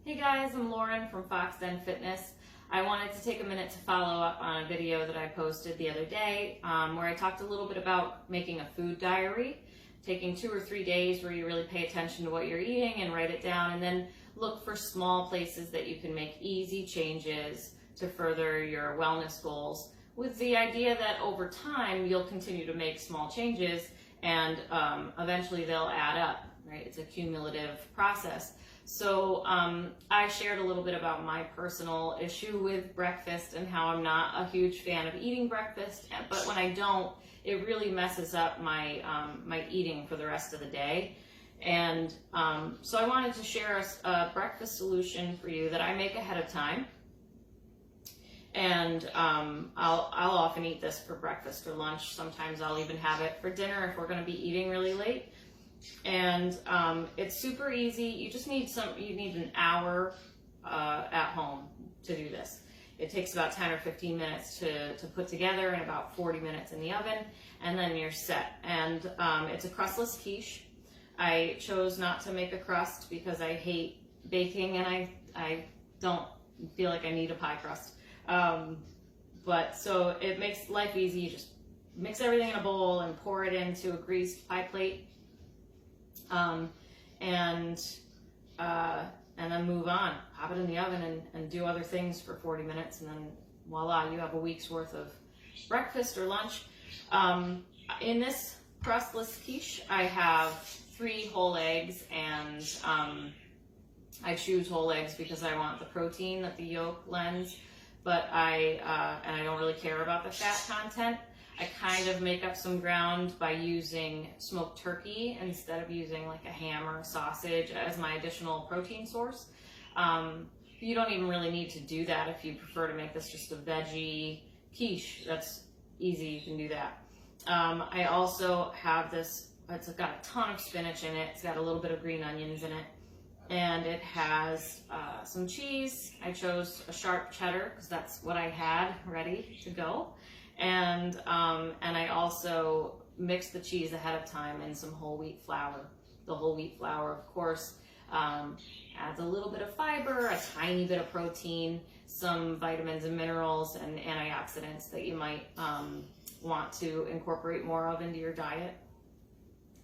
Hey guys, I'm Lauren from Fox Den Fitness. I wanted to take a minute to follow up on a video that I posted the other day where I talked a little bit about making a food diary, taking 2 or 3 days where you really pay attention to what you're eating and write it down, and then look for small places that you can make easy changes to further your wellness goals, with the idea that over time you'll continue to make small changes and eventually they'll add up, right? It's a cumulative process. So I shared a little bit about my personal issue with breakfast and how I'm not a huge fan of eating breakfast, but when I don't, it really messes up my my eating for the rest of the day. And so I wanted to share a breakfast solution for you that I make ahead of time. And I'll often eat this for breakfast or lunch. Sometimes I'll even have it for dinner if we're going to be eating really late. And it's super easy. You just need you need an hour at home to do this. It takes about 10 or 15 minutes to put together and about 40 minutes in the oven, and then you're set. And it's a crustless quiche. I chose not to make a crust because I hate baking and I don't feel like I need a pie crust. But so it makes life easy. You just mix everything in a bowl and pour it into a greased pie plate. And then move on, pop it in the oven and do other things for 40 minutes, and then voila, you have a week's worth of breakfast or lunch. In this crustless quiche, I have 3 whole eggs, and I choose whole eggs because I want the protein that the yolk lends, but I don't really care about the fat content. I kind of make up some ground by using smoked turkey instead of using like a ham or a sausage as my additional protein source. You don't even really need to do that if you prefer to make this just a veggie quiche. That's easy, you can do that. I also have this, it's got a ton of spinach in it, it's got a little bit of green onions in it, and it has some cheese. I chose a sharp cheddar because that's what I had ready to go. And I also mixed the cheese ahead of time in some whole wheat flour. The whole wheat flour, of course, adds a little bit of fiber, a tiny bit of protein, some vitamins and minerals and antioxidants that you might want to incorporate more of into your diet.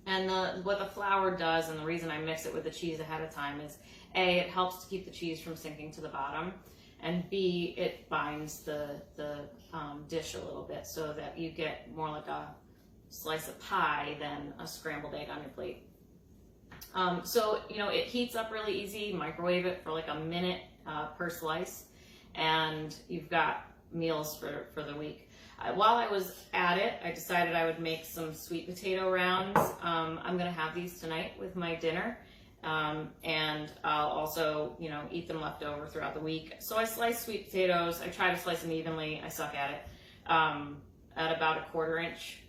And what the flour does, and the reason I mix it with the cheese ahead of time, is A, it helps to keep the cheese from sinking to the bottom, and B, it binds the dish a little bit so that you get more like a slice of pie than a scrambled egg on your plate. So, you know, it heats up really easy. Microwave it for like a minute per slice, and you've got meals for the week. While I was at it, I decided I would make some sweet potato rounds. I'm going to have these tonight with my dinner. And I'll also, you know, eat them left over throughout the week. So I slice sweet potatoes. I try to slice them evenly. I suck at it. At about 1/4 inch,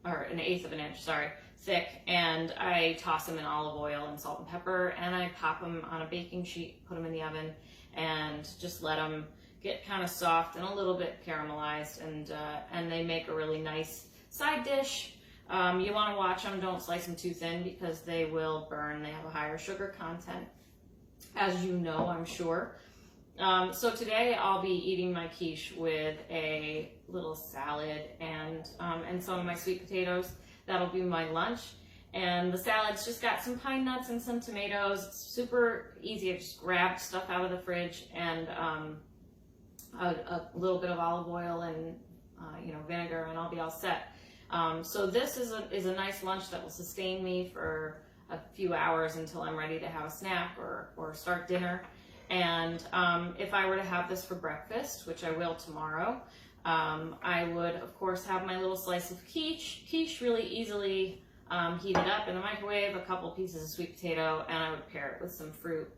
or 1/8 of an inch, sorry, thick. And I toss them in olive oil and salt and pepper, and I pop them on a baking sheet, put them in the oven, and just let them get kind of soft and a little bit caramelized. And they make a really nice side dish. You want to watch them, don't slice them too thin because they will burn. They have a higher sugar content, as you know, I'm sure. So today I'll be eating my quiche with a little salad and some of my sweet potatoes. That'll be my lunch. And the salad's just got some pine nuts and some tomatoes. It's super easy. I just grabbed stuff out of the fridge and a little bit of olive oil and vinegar, and I'll be all set. So this is a nice lunch that will sustain me for a few hours until I'm ready to have a snack or start dinner. And if I were to have this for breakfast, which I will tomorrow, I would, of course, have my little slice of quiche really easily heated up in the microwave, a couple pieces of sweet potato, and I would pair it with some fruit.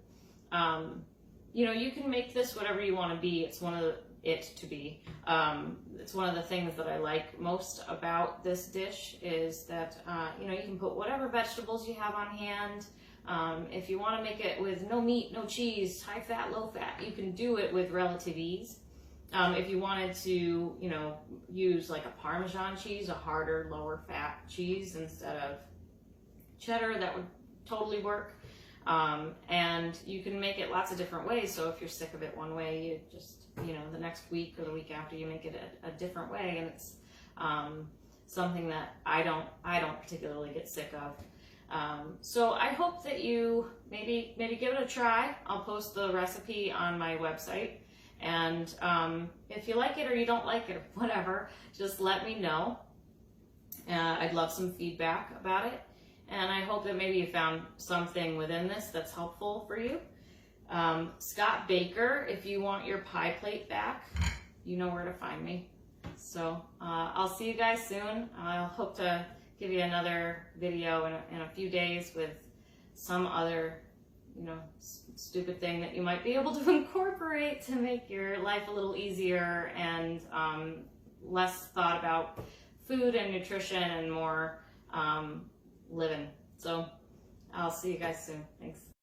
You can make this whatever you want to be. It's one of the things that I like most about this dish is that, you can put whatever vegetables you have on hand. If you want to make it with no meat, no cheese, high fat, low fat, you can do it with relative ease. If you wanted to, use like a Parmesan cheese, a harder, lower fat cheese instead of cheddar, that would totally work. And you can make it lots of different ways. So if you're sick of it one way, you just, the next week or the week after, you make it a different way. And it's something that I don't particularly get sick of. So I hope that you maybe give it a try. I'll post the recipe on my website. And if you like it or you don't like it or whatever, just let me know. I'd love some feedback about it. And I hope that maybe you found something within this that's helpful for you. Scott Baker, if you want your pie plate back, you know where to find me. So I'll see you guys soon. I'll hope to give you another video in a few days with some other, stupid thing that you might be able to incorporate to make your life a little easier and less thought about food and nutrition and more living. So I'll see you guys soon. Thanks.